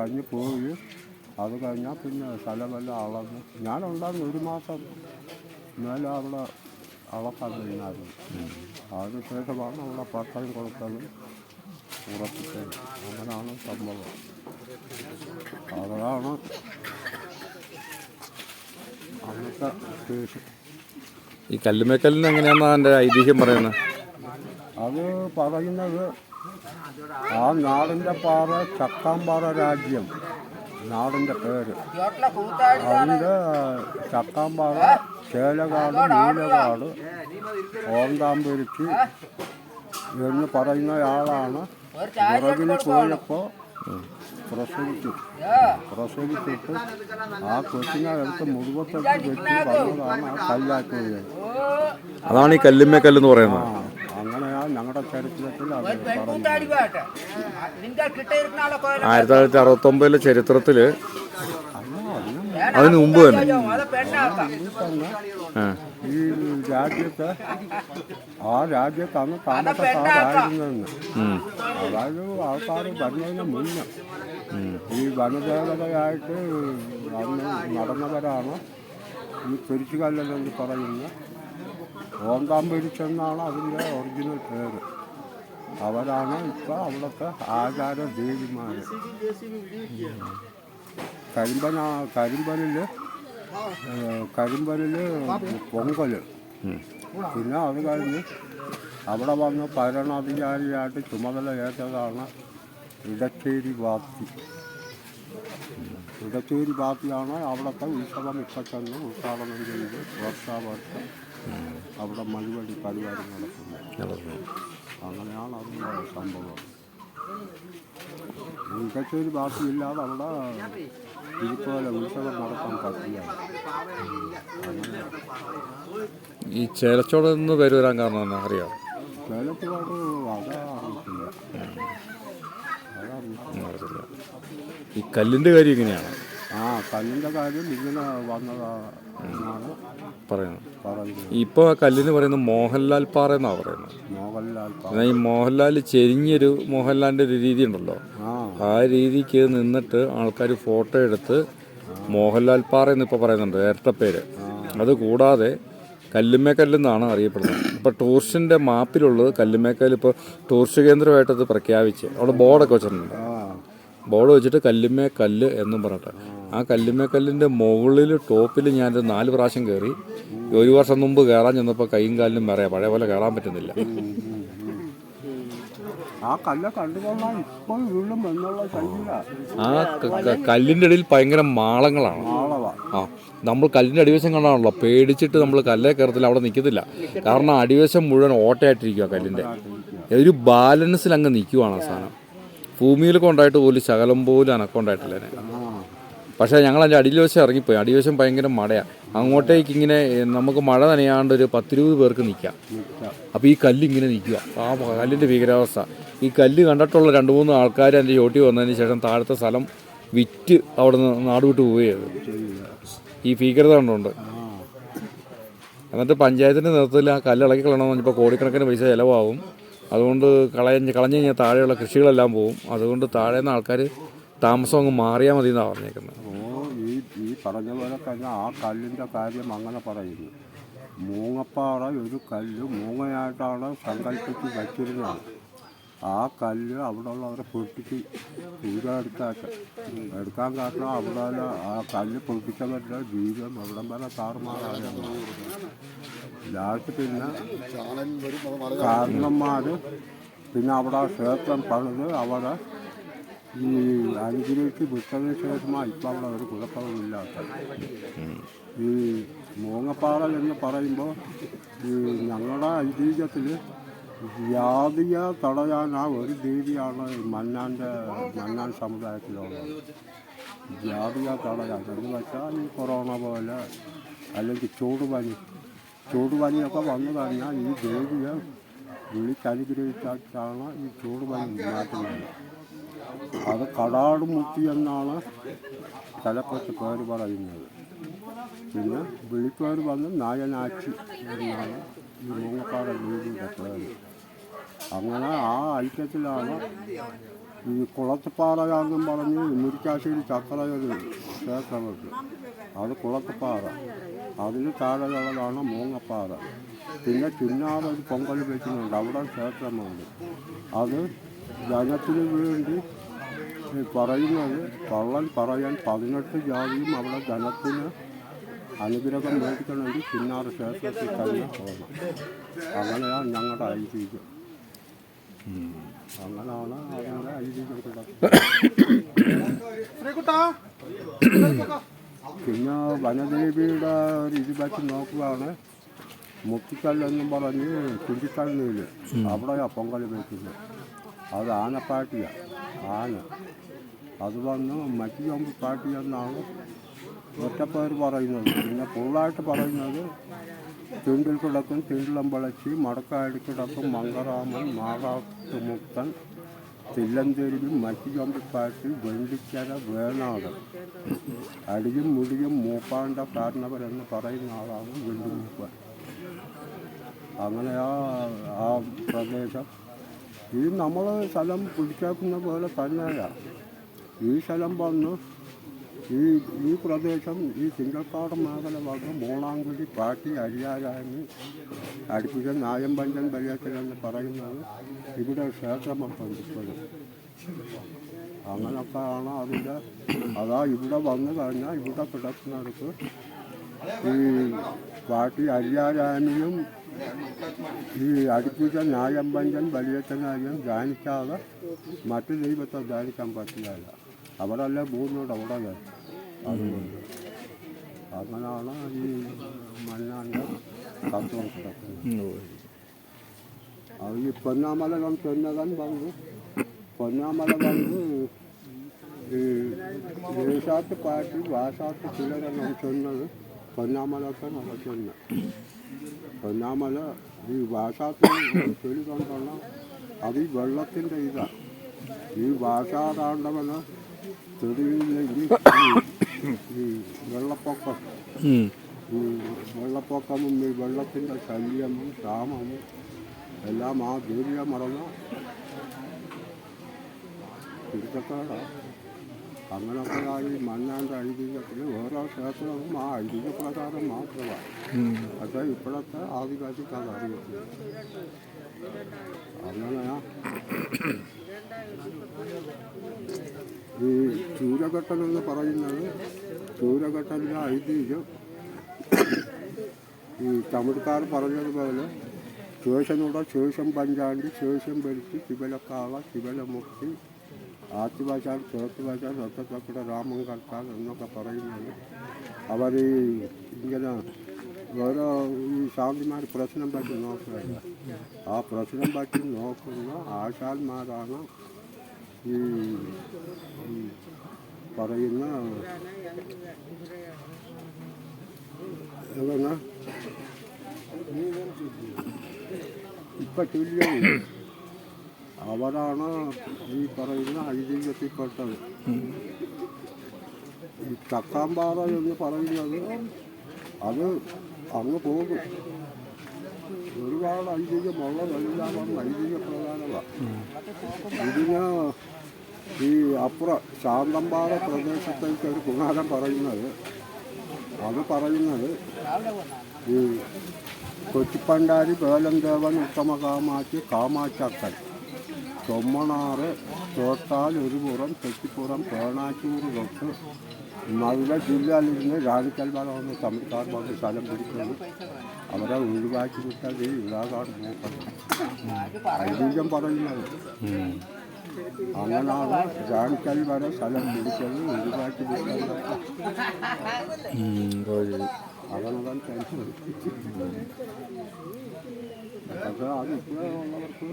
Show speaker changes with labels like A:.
A: കഴിഞ്ഞ് പോയി. അത് കഴിഞ്ഞാൽ പിന്നെ സ്ഥലമെല്ലാം അളന്ന് ഞാനുണ്ടായിരുന്നു 1 മാസം മേലെ അവിടെ അളക്കാൻ കഴിഞ്ഞായിരുന്നു. അതിനുശേഷമാണ് അവിടെ പട്ടയം കൊടുത്തതും ഉറപ്പിച്ചത്. അങ്ങനെയാണ് സംഭവം. അതാണ് അന്നത്തെ കേസ്.
B: ഈ കല്ലുമേക്കലിന് എങ്ങനെയാണെന്നാ എൻ്റെ ഐതിഹ്യം പറയുന്നത്?
A: അത് പറയുന്നത് ആ നാടിൻ്റെ പാറ ചക്കാമ്പാറ രാജ്യം, നാടിൻ്റെ പേര്. അതിൻ്റെ ചക്കാമ്പാറ, ചേലകാട്, നീലകാട്, ഓന്താമ്പരുത്തി എന്ന് പറയുന്ന ആളാണ് വിറകിന് പോയപ്പോൾ പ്രസവിച്ചിട്ട് ആ കൊച്ചിനെ എടുത്ത് മുഴുവത്തെടുത്ത് വെച്ച് വന്നതാണ് ആ കല്ലാക്കുന്നത്.
B: അതാണ് ഈ കല്ലുമേക്കല്ലെന്ന് പറയുന്നത്.
A: അങ്ങനെയാണ് ഞങ്ങളുടെ ചരിത്രത്തിൽ അത് പറയുന്നത്.
B: 1969 ചരിത്രത്തിൽ അതിന് മുമ്പ് തന്നെ
A: ഈ രാജ്യത്ത് ആ രാജ്യത്താണ് താമസക്കാരായിരുന്നെന്ന്. അതായത് ആൾക്കാർ വരുന്നതിന് മുന്നേ ഈ വനദേവതയായിട്ട് അന്ന് നടന്നവരാണ് ഈ പെരിച്ചുകല്ലെന്ന് പറയുന്ന ഓന്താമ്പരിച്ചെന്നാണ് അതിൻ്റെ ഒറിജിനൽ പേര്. അവരാണ് ഇപ്പോൾ അവിടുത്തെ ആചാര ദേവിമാർ. കരിമ്പലിൽ പൊങ്കൽ. പിന്നെ അത് കഴിഞ്ഞ് അവിടെ വന്ന് ഭരണാധികാരിയായിട്ട് ചുമതല ഏറ്റതാണ് ഇടച്ചേരി ബാത്തി. ഇടച്ചേരി ബാത്തിയാണ് അവിടുത്തെ ഉത്സവം ഇപ്പം ചെന്ന് ഉദ്ഘാടനം ചെയ്ത് വർഷാവർഷം അവിടെ മഴുവടി പരിപാടി നടക്കുന്നത്. അങ്ങനെയാണ് അതിൻ്റെ സംഭവം. ഇടച്ചേരി ബാത്തി ഇല്ലാതെ അവിടെ ഇതുപോലെ ഉത്സവം നടത്താൻ പറ്റില്ല.
B: ഈ ചേലച്ചോട് എന്ന് പേര് വരാൻ കാരണം അറിയാം?
A: ചേലച്ചോട്
B: അതറിയില്ല. ഈ കല്ലിൻ്റെ കാര്യം എങ്ങനെയാണ്?
A: കല്ലിൻ്റെ കാര്യം ഇങ്ങനെ വന്നതാണ്
B: പറയുന്നത്. ഇപ്പോൾ ആ കല്ലിന് പറയുന്നത് മോഹൻലാൽ പാറ എന്നാണ് പറയുന്നത്. എന്നാൽ ഈ മോഹൻലാൽ ചെരിഞ്ഞൊരു മോഹൻലാലിൻ്റെ ഒരു രീതി ഉണ്ടല്ലോ, ആ രീതിക്ക് നിന്നിട്ട് ആൾക്കാർ ഫോട്ടോ എടുത്ത് മോഹൻലാൽ പാറ എന്നിപ്പോൾ പറയുന്നുണ്ട് ഇരട്ടപ്പേര്. അതുകൂടാതെ കല്ലുമേക്കല്ലെന്നാണ് അറിയപ്പെടുന്നത്. ഇപ്പോൾ ടൂറിസ്റ്റിൻ്റെ മാപ്പിലുള്ളത് കല്ലുമേക്കൽ. ഇപ്പോൾ ടൂറിസ്റ്റ് കേന്ദ്രമായിട്ടത് പ്രഖ്യാപിച്ച് അവിടെ ബോർഡൊക്കെ വെച്ചിട്ടുണ്ട്. ബോർഡ് വെച്ചിട്ട് കല്ലുമേക്കല്ല് എന്നും പറഞ്ഞിട്ട് ആ കല്ലുമേക്കല്ലിൻ്റെ മുകളിൽ ടോപ്പിൽ ഞാനൊരു 4 പ്രാവശ്യം കയറി. 1 വർഷം മുമ്പ് കയറാൻ ചെന്നപ്പോൾ കൈയും കാലിനും പറയാം, പഴയ പോലെ കയറാൻ പറ്റുന്നില്ല.
A: ആ
B: കല്ലിൻ്റെ ഇടയിൽ ഭയങ്കര മാളങ്ങളാണ്. നമ്മൾ കല്ലിൻ്റെ അടിവശം കണ്ടാണല്ലോ പേടിച്ചിട്ട് നമ്മൾ കല്ലേ കയറത്തില്ല, അവിടെ നിൽക്കത്തില്ല. കാരണം അടിവശം മുഴുവൻ ഓട്ടയായിട്ടിരിക്കുക. കല്ലിൻ്റെ ഒരു ബാലൻസിൽ അങ്ങ് നിൽക്കുവാണ് ആ സാധനം. ഭൂമിയിലൊക്കെ ഉണ്ടായിട്ട് പോലും ശകലം പോലും അനക്കമുണ്ടായിട്ടില്ല. പക്ഷേ ഞങ്ങൾ അതിൻ്റെ അടിവശം ഇറങ്ങിപ്പോയി. അടിവശം ഭയങ്കര മഴയാണ്. അങ്ങോട്ടേക്ക് ഇങ്ങനെ നമുക്ക് മഴ നനയാണ്ട് ഒരു 10-20 പേർക്ക് നിൽക്കാം. അപ്പോൾ ഈ കല്ലിങ്ങനെ നിൽക്കുക. ആ കല്ലിൻ്റെ ഭീകരാവസ്ഥ. ഈ കല്ല് കണ്ടിട്ടുള്ള 2-3 ആൾക്കാർ എൻ്റെ ചോട്ടി വന്നതിന് ശേഷം താഴത്തെ സ്ഥലം വിറ്റ് അവിടെ നിന്ന് നാട് വിട്ട് പോവുകയത് ഈ ഭീകരത കണ്ടുകൊണ്ട്. എന്നിട്ട് പഞ്ചായത്തിൻ്റെ നേതൃത്വത്തിൽ ആ കല്ല് ഇളക്കി കളയണമെന്ന് പറഞ്ഞപ്പോൾ കോടിക്കണക്കിന് പൈസ ചിലവാകും. അതുകൊണ്ട് കളഞ്ഞു കഴിഞ്ഞാൽ താഴെയുള്ള കൃഷികളെല്ലാം പോവും. അതുകൊണ്ട് താഴെ നിന്ന് ആൾക്കാർ താമസം അങ്ങ് മാറിയാൽ മതി എന്നാണ് പറഞ്ഞേക്കുന്നത്.
A: ഈ പറഞ്ഞ പോലെ തന്നെ ആ കല്ലിൻ്റെ കാര്യം അങ്ങനെ പറയുന്നു. മൂങ്ങപ്പാറ ഒരു കല്ല് മൂങ്ങയായിട്ടാണ് സങ്കല്പിച്ച് വച്ചിരുന്നത്. ആ കല്ല് അവിടെ ഉള്ളവരെ പൊട്ടിച്ച് എടുക്കാൻ കാരണം അവിടെ ആ കല്ല് പൊട്ടിച്ചവരുടെ ജീവിതം എവിടം വരെ താറുമാറായിരുന്നു. ലാസ്റ്റ് പിന്നെ കാരണന്മാർ പിന്നെ അവിടെ ക്ഷേത്രം പണിത് അവിടെ ഈ അനുഗ്രഹിച്ച് വിട്ടതിന് ശേഷമാണ് ഇപ്പം അവിടെ ഒരു കുഴപ്പമില്ലാത്ത. ഈ മൂങ്ങപ്പാറ എന്ന് പറയുമ്പോൾ ഈ ഞങ്ങളുടെ ഐതിഹ്യത്തിൽ ജാതിയെ തടയാൻ ആ ഒരു ദേവിയാണ് മന്നാൻ സമുദായത്തിലുള്ളത്. ജാതിയെ തടയാൻ എന്ന് വെച്ചാൽ ഈ കൊറോണ പോലെ അല്ലെങ്കിൽ ചൂടുപനിയൊക്കെ വന്നു കഴിഞ്ഞാൽ ഈ ദേവിയെ വിളിച്ചനുഗ്രഹിച്ചാണ് ഈ ചൂടുപനി മാറ്റുന്നത്. അത് കടാടുമുത്തി എന്നാണ് സ്ഥലപ്പത്ത് പേര് പറയുന്നത്. പിന്നെ വിളിപ്പേര് വന്ന് നായനാച്ചി എന്നാണ് ഈ മൂങ്ങപ്പാറ ദേവിയുടെ പേര്. അങ്ങനെ ആ ഐക്യത്തിലാണ് ഈ കുളത്തുപാറയാണെന്നും പറഞ്ഞ് മുരിക്കാശ്ശേരി ചക്രയൊരു ക്ഷേത്രമുണ്ട്. അത് കുളത്തുപാറ. അതിന് താഴെയുള്ളതാണ് മൂങ്ങപ്പാറ. പിന്നെ ചിന്നാറ് ഒരു പൊങ്കൽ വെക്കുന്നുണ്ട്, അവിടെ ക്ഷേത്രമുണ്ട്. അത് ജനത്തിന് വേണ്ടി പറയുന്നത്, കള്ളൻ പറയാൻ 18 ജാതിയും അവിടെ ജനത്തിന് അനുഗ്രഹം മേടിക്കണമെങ്കിൽ ചിന്നാറ് ക്ഷേത്രത്തിൽ തന്നെ പോകണം. അങ്ങനെയാണ് ഞങ്ങളുടെ ഐതിഹ്യം. അങ്ങനെയാണ് അതിൻ്റെ ഐതിഹ്യം കിടക്കുന്നത്. പിന്നെ വനദേവിയുടെ ഒരു ഇത് വെച്ച് നോക്കുകയാണ്. മുത്തിക്കല്ലെന്നും പറഞ്ഞ് കുഞ്ചിക്കല്ലിൽ അവിടെയാണ് പൊങ്കൽ വയ്ക്കുന്നത്. അത് ആനപ്പാട്ടിയാണ്, ആന. അത് വന്ന് മറ്റിയൊമ്പ് പാട്ടി എന്നാണ് ഒറ്റപ്പേര് പറയുന്നത്. പിന്നെ ഫുള്ളായിട്ട് പറയുന്നത് തിണ്ടിൽ കിടക്കും തിണ്ടിലമ്പളച്ചി, മടക്കാടി കിടക്കും മങ്കറാമൻ, മാറാട്ടുമുക്തൻ, തില്ലന്തെരുവി, മറ്റിയൊമ്പിപ്പാട്ടി, വെള്ളിക്കര, വേണാട്, അടിയും മുടിയും മൂപ്പാണ്ട കാരണവരെന്ന് പറയുന്ന ആളാണ് വെള്ളിമൂപ്പൻ. അങ്ങനെ ആ പ്രദേശം ഈ നമ്മൾ സ്ഥലം പിടിച്ചേക്കുന്ന പോലെ തന്നെയാണ്. ഈ സ്ഥലം വന്ന് ഈ പ്രദേശം ഈ ചിങ്കൽക്കാട് മേഖല വന്ന് മൂളാങ്കുടി, പാട്ടി, അരിയാരാമി, അടുപ്പിച്ച നായമ്പഞ്ചൻ ബലിയത്തിലെന്ന് പറയുന്നത് ഇവിടെ ക്ഷേത്രമൊക്കെ ഇപ്പോഴും. അങ്ങനൊക്കെയാണ് അതിൻ്റെ. അതാ ഇവിടെ വന്നു കഴിഞ്ഞാൽ ഇവിടെ കിടക്കുന്നവർക്ക് ഈ പാട്ടി അരിയാരാമിയും ഈ അടുപ്പിച്ച നായമ്പഞ്ചൻ ബലിയത്തിനായും ധ്യാനിക്കാതെ മറ്റു ദൈവത്തെ ധ്യാനിക്കാൻ പറ്റില്ല. അവരല്ലേ ഭൂമിയുടെ ഉടകൾ. അതുകൊണ്ട് അങ്ങനെയാണ് ഈ മണ്ണാൻ്റെ തത്വം കിടക്കുന്നത്. അത് ഈ പൊന്നാമലകം ചെന്നതൻ വന്ന് ഈ ദേശാത്ത് പാട്ടി വാസാത്ത് ചിലരെണ്ണം ചെന്നത് പൊന്നാമലൊക്കെ നടക്കുന്ന പൊന്നാമല ഈ വാസാത്ത് ചെളി കൊണ്ടുള്ള അത് ഈ വെള്ളത്തിൻ്റെ ഇതാണ്. ഈ ഭാഷാതാണ്ടവന് ചെടിയില്ലെങ്കിൽ ഈ വെള്ളപ്പൊക്കം, ഈ വെള്ളപ്പൊക്കവും ഈ വെള്ളത്തിൻ്റെ ശല്യവും ക്ഷാമവും എല്ലാം ആ ദേവിയെ മറന്ന തിരുത്തക്കേടാണ്. അങ്ങനെയൊക്കെയായി മണ്ണാൻ്റെ ഐതിഹ്യത്തിൽ ഓരോ ക്ഷേത്രവും ആ ഐതിഹ്യപ്രകാരം മാത്രമാണ്. പക്ഷേ ഇപ്പോഴത്തെ ആദിവാസിക്ക് അത് അറിയത്തില്ല. അങ്ങനെയാ ഈ ചൂരഘട്ടൻ എന്ന് പറയുന്നത്, ചൂരഘട്ടൻ്റെ ഐതിഹ്യം ഈ തമിഴ്ക്കാർ പറഞ്ഞതുപോലെ ശേഷനോടെ ശേഷം പഞ്ചാണ്ടി, ശേഷം പെരുത്തി, ശിവലക്കാള, ശിവലമുക്തി, ആറ്റുവാശാൽ, ചേർത്തുവാശാൽ, ഒറ്റത്തക്കട, രാമൻ കർത്താൽ എന്നൊക്കെ പറയുന്നത് അവർ ഇങ്ങനെ ഓരോ ഈ ശാന്തിമാർ പ്രശ്നം പറ്റി നോക്കുകയല്ല. ആ പ്രശ്നം പറ്റി നോക്കുന്ന ആശാന്മാരാണ് ഈ പറയുന്ന എങ്ങനെ ഇപ്പം തുല്യവും അവരാണ് ഈ പറയുന്ന ഐതിഹ്യത്തിൽപ്പെട്ടത്. ഈ ചക്കാമ്പാറ എന്ന് പറയുന്നത് അത് അങ്ങ് പോകും. ഒരുപാട് ഐതിഹ്യമുള്ളതെല്ലാം ഐതിഹ്യപ്രധാനമാണ്. ഇതിന് ഈ അപ്പുറം ശാന്തമ്പാറ പ്രദേശത്തേക്ക് ഒരു കുമാരൻ പറയുന്നത്, അത് പറയുന്നത് ഈ കൊച്ചിപ്പണ്ടാരി, വേലന്തേവൻ, ഉത്തമകാമാച്ചി, കാമാച്ചക്കൻ, ചൊമ്മണാറ്, തോട്ടാൽ, ഒരു പുറം, തെച്ചിപ്പുറം, പേണാച്ചൂർ തൊട്ട് മധുര ജില്ലയിലിരുന്ന് രാണിക്കൽമല വന്ന് തമിഴ്ക്കാർ വന്ന് സ്ഥലം പിടിക്കുന്നത് അവരെ ഒഴിവാക്കി വിട്ടാൽ ഈ ഇതാകാട് നോക്കണം ഐതിഹ്യം പറയുന്നത്. അങ്ങനെയാണ് രാണിക്കൽ വരെ സ്ഥലം പിടിച്ചത്, ഒഴിവാക്കി വിട്ടത്. അവനവൻ ടെൻഷൻ. പക്ഷേ അതിപ്പോഴുള്ളവർക്ക്